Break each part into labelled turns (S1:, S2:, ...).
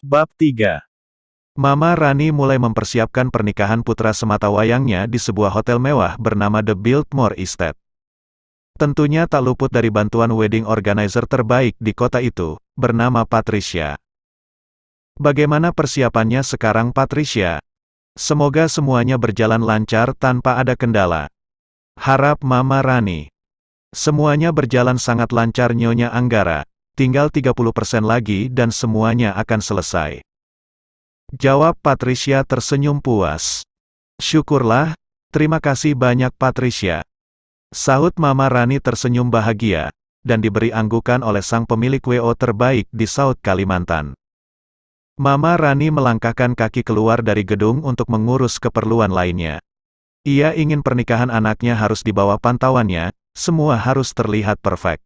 S1: Bab 3. Mama Rani mulai mempersiapkan pernikahan putra sematawayangnya di sebuah hotel mewah bernama The Biltmore Estate. Tentunya tak luput dari bantuan wedding organizer terbaik di kota itu, bernama Patricia. Bagaimana persiapannya sekarang, Patricia? Semoga semuanya berjalan lancar tanpa ada kendala. Harap Mama Rani. Semuanya berjalan sangat lancar, Nyonya Anggara. Tinggal 30% lagi dan semuanya akan selesai. Jawab Patricia tersenyum puas. Syukurlah, terima kasih banyak Patricia. Sahut Mama Rani tersenyum bahagia, dan diberi anggukan oleh sang pemilik WO terbaik di South Kalimantan. Mama Rani melangkahkan kaki keluar dari gedung untuk mengurus keperluan lainnya. Ia ingin pernikahan anaknya harus di bawah pantauannya, semua harus terlihat perfect.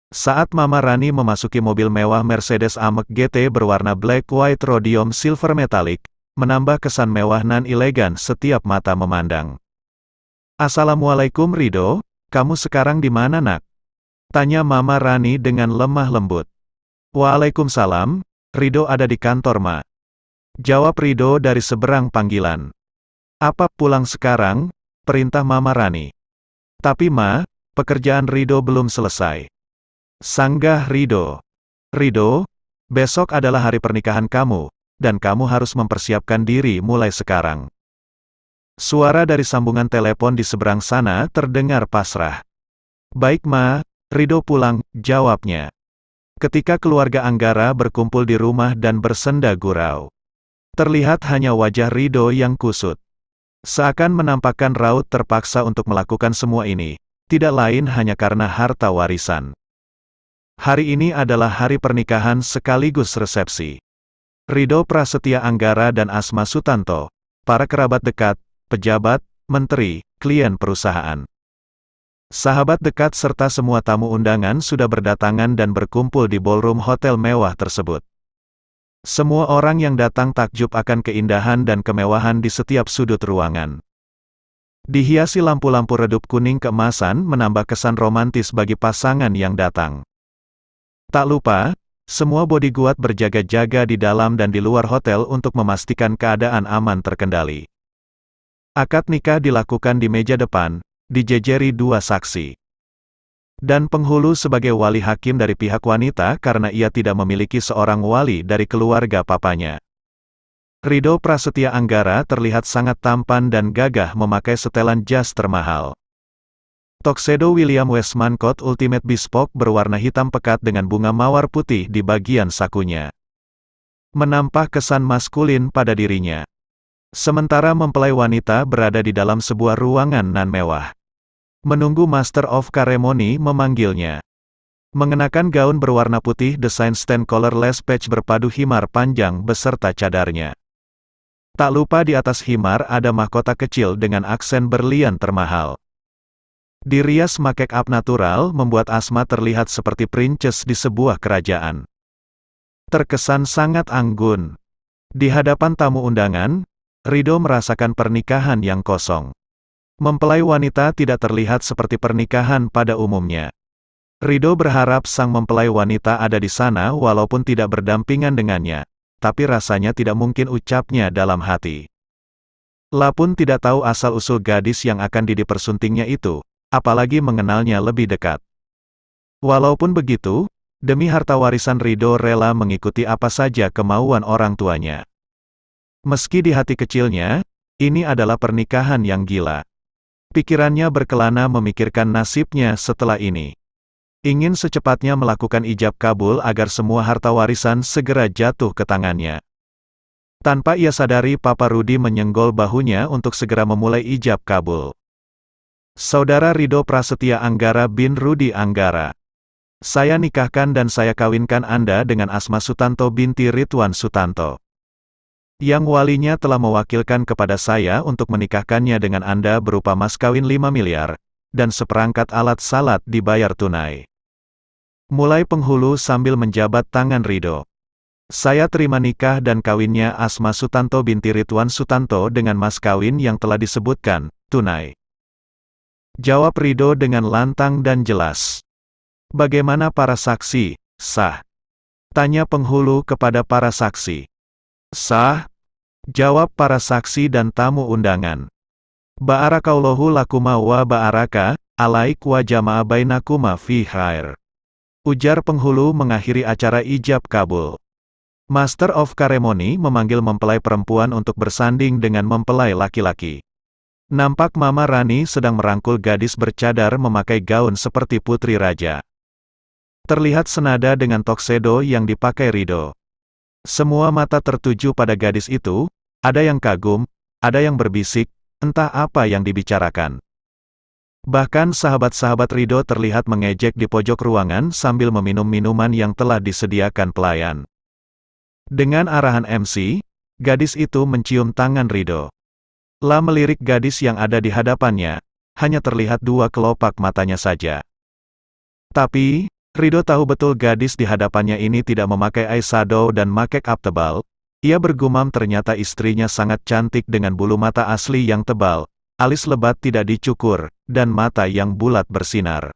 S1: Saat Mama Rani memasuki mobil mewah Mercedes AMG GT berwarna black white rhodium silver metallic, menambah kesan mewah nan elegan setiap mata memandang. Assalamualaikum Rido, kamu sekarang di mana nak? Tanya Mama Rani dengan lemah lembut. Waalaikumsalam, Rido ada di kantor Ma. Jawab Rido dari seberang panggilan. Apa pulang sekarang? Perintah Mama Rani. Tapi Ma, pekerjaan Rido belum selesai. Sanggah Rido. Rido, besok adalah hari pernikahan kamu, dan kamu harus mempersiapkan diri mulai sekarang. Suara dari sambungan telepon di seberang sana terdengar pasrah. Baik Ma, Rido pulang, jawabnya. Ketika keluarga Anggara berkumpul di rumah dan bersenda gurau, terlihat hanya wajah Rido yang kusut. Seakan menampakkan raut terpaksa untuk melakukan semua ini, tidak lain hanya karena harta warisan. Hari ini adalah hari pernikahan sekaligus resepsi. Rido Prasetya Anggara dan Asma Sutanto, para kerabat dekat, pejabat, menteri, klien perusahaan. Sahabat dekat serta semua tamu undangan sudah berdatangan dan berkumpul di ballroom hotel mewah tersebut. Semua orang yang datang takjub akan keindahan dan kemewahan di setiap sudut ruangan. Dihiasi lampu-lampu redup kuning keemasan menambah kesan romantis bagi pasangan yang datang. Tak lupa, semua bodyguard berjaga-jaga di dalam dan di luar hotel untuk memastikan keadaan aman terkendali. Akad nikah dilakukan di meja depan, dijejeri dua saksi. Dan penghulu sebagai wali hakim dari pihak wanita karena ia tidak memiliki seorang wali dari keluarga papanya. Rido Prasetya Anggara terlihat sangat tampan dan gagah memakai setelan jas termahal. Tuxedo William Westman Coat Ultimate Bespoke berwarna hitam pekat dengan bunga mawar putih di bagian sakunya. Menambah kesan maskulin pada dirinya. Sementara mempelai wanita berada di dalam sebuah ruangan nan mewah. Menunggu Master of Ceremony memanggilnya. Mengenakan gaun berwarna putih desain stand collarless patch berpadu himar panjang beserta cadarnya. Tak lupa di atas himar ada mahkota kecil dengan aksen berlian termahal. Dirias make up natural membuat Asma terlihat seperti princess di sebuah kerajaan. Terkesan sangat anggun. Di hadapan tamu undangan, Rido merasakan pernikahan yang kosong. Mempelai wanita tidak terlihat seperti pernikahan pada umumnya. Rido berharap sang mempelai wanita ada di sana walaupun tidak berdampingan dengannya, tapi rasanya tidak mungkin ucapnya dalam hati. La pun tidak tahu asal-usul gadis yang akan dipersuntingnya itu, apalagi mengenalnya lebih dekat. Walaupun begitu, demi harta warisan Rido rela mengikuti apa saja kemauan orang tuanya. Meski di hati kecilnya, ini adalah pernikahan yang gila. Pikirannya berkelana memikirkan nasibnya setelah ini. Ingin secepatnya melakukan ijab kabul agar semua harta warisan segera jatuh ke tangannya. Tanpa ia sadari Papa Rudi menyenggol bahunya untuk segera memulai ijab kabul. Saudara Rido Prasetya Anggara bin Rudi Anggara. Saya nikahkan dan saya kawinkan Anda dengan Asma Sutanto binti Ridwan Sutanto. Yang walinya telah mewakilkan kepada saya untuk menikahkannya dengan Anda berupa mas kawin 5 miliar, dan seperangkat alat salat dibayar tunai. Mulai penghulu sambil menjabat tangan Rido. Saya terima nikah dan kawinnya Asma Sutanto binti Ridwan Sutanto dengan mas kawin yang telah disebutkan, tunai. Jawab Rido dengan lantang dan jelas. Bagaimana para saksi, sah? Tanya penghulu kepada para saksi. Sah, jawab para saksi dan tamu undangan. Ba'arakallahu lakuma wa ba'araka, alaik wa jama'a bainakuma fi khair. Ujar penghulu mengakhiri acara ijab kabul. Master of Ceremony memanggil mempelai perempuan untuk bersanding dengan mempelai laki-laki. Nampak Mama Rani sedang merangkul gadis bercadar memakai gaun seperti putri raja. Terlihat senada dengan tuxedo yang dipakai Ridho. Semua mata tertuju pada gadis itu, ada yang kagum, ada yang berbisik, entah apa yang dibicarakan. Bahkan sahabat-sahabat Ridho terlihat mengejek di pojok ruangan sambil meminum minuman yang telah disediakan pelayan. Dengan arahan MC, gadis itu mencium tangan Ridho. La melirik gadis yang ada di hadapannya, hanya terlihat dua kelopak matanya saja. Tapi, Ridho tahu betul gadis di hadapannya ini tidak memakai eyeshadow dan make up tebal. Ia bergumam ternyata istrinya sangat cantik dengan bulu mata asli yang tebal, alis lebat tidak dicukur, dan mata yang bulat bersinar.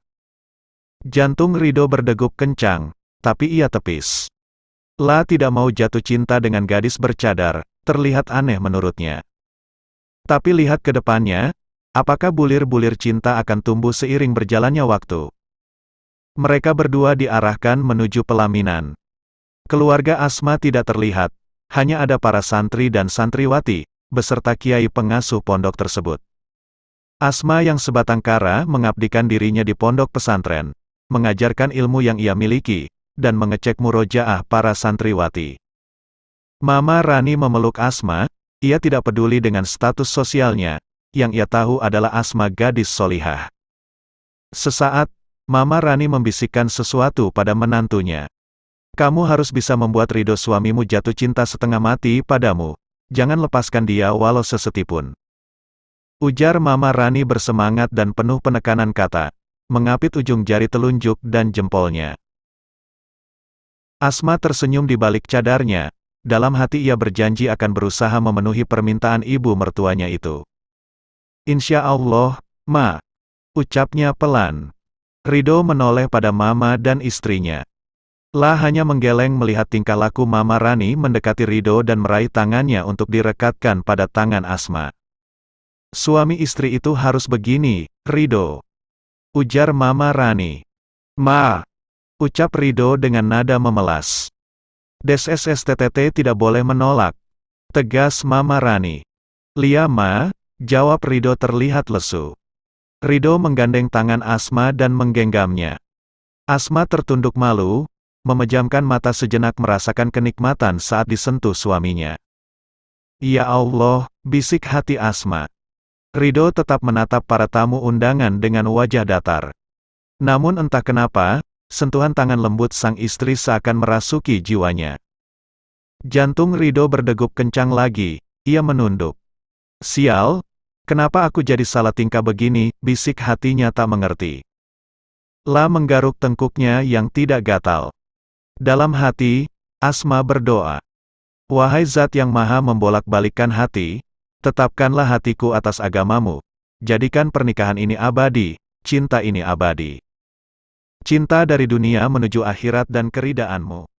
S1: Jantung Ridho berdegup kencang, tapi ia tepis. La tidak mau jatuh cinta dengan gadis bercadar, terlihat aneh menurutnya. Tapi lihat ke depannya, apakah bulir-bulir cinta akan tumbuh seiring berjalannya waktu? Mereka berdua diarahkan menuju pelaminan. Keluarga Asma tidak terlihat, hanya ada para santri dan santriwati, beserta kiai pengasuh pondok tersebut. Asma yang sebatang kara mengabdikan dirinya di pondok pesantren, mengajarkan ilmu yang ia miliki, dan mengecek murojaah para santriwati. Mama Rani memeluk Asma. Ia tidak peduli dengan status sosialnya, yang ia tahu adalah Asma gadis solihah. Sesaat, Mama Rani membisikkan sesuatu pada menantunya. Kamu harus bisa membuat Ridho suamimu jatuh cinta setengah mati padamu, jangan lepaskan dia walau sesetipun. Ujar Mama Rani bersemangat dan penuh penekanan kata, mengapit ujung jari telunjuk dan jempolnya. Asma tersenyum di balik cadarnya. Dalam hati ia berjanji akan berusaha memenuhi permintaan ibu mertuanya itu. Insya Allah, Ma. Ucapnya pelan. Ridho menoleh pada Mama dan istrinya. La hanya menggeleng melihat tingkah laku Mama Rani mendekati Ridho dan meraih tangannya untuk direkatkan pada tangan Asma. Suami istri itu harus begini, Ridho. Ujar Mama Rani. Ma. Ucap Ridho dengan nada memelas. DSSSTTT tidak boleh menolak. Tegas Mama Rani. Lia Ma, jawab Ridho terlihat lesu. Ridho menggandeng tangan Asma dan menggenggamnya. Asma tertunduk malu, memejamkan mata sejenak merasakan kenikmatan saat disentuh suaminya. Ya Allah, bisik hati Asma. Ridho tetap menatap para tamu undangan dengan wajah datar. Namun entah kenapa, sentuhan tangan lembut sang istri seakan merasuki jiwanya. Jantung Ridho berdegup kencang lagi, ia menunduk. Sial, kenapa aku jadi salah tingkah begini, bisik hatinya tak mengerti. La menggaruk tengkuknya yang tidak gatal. Dalam hati, Asma berdoa. Wahai Zat yang maha membolak-balikkan hati, tetapkanlah hatiku atas agamamu, jadikan pernikahan ini abadi, cinta ini abadi. Cinta dari dunia menuju akhirat dan keridhaanmu.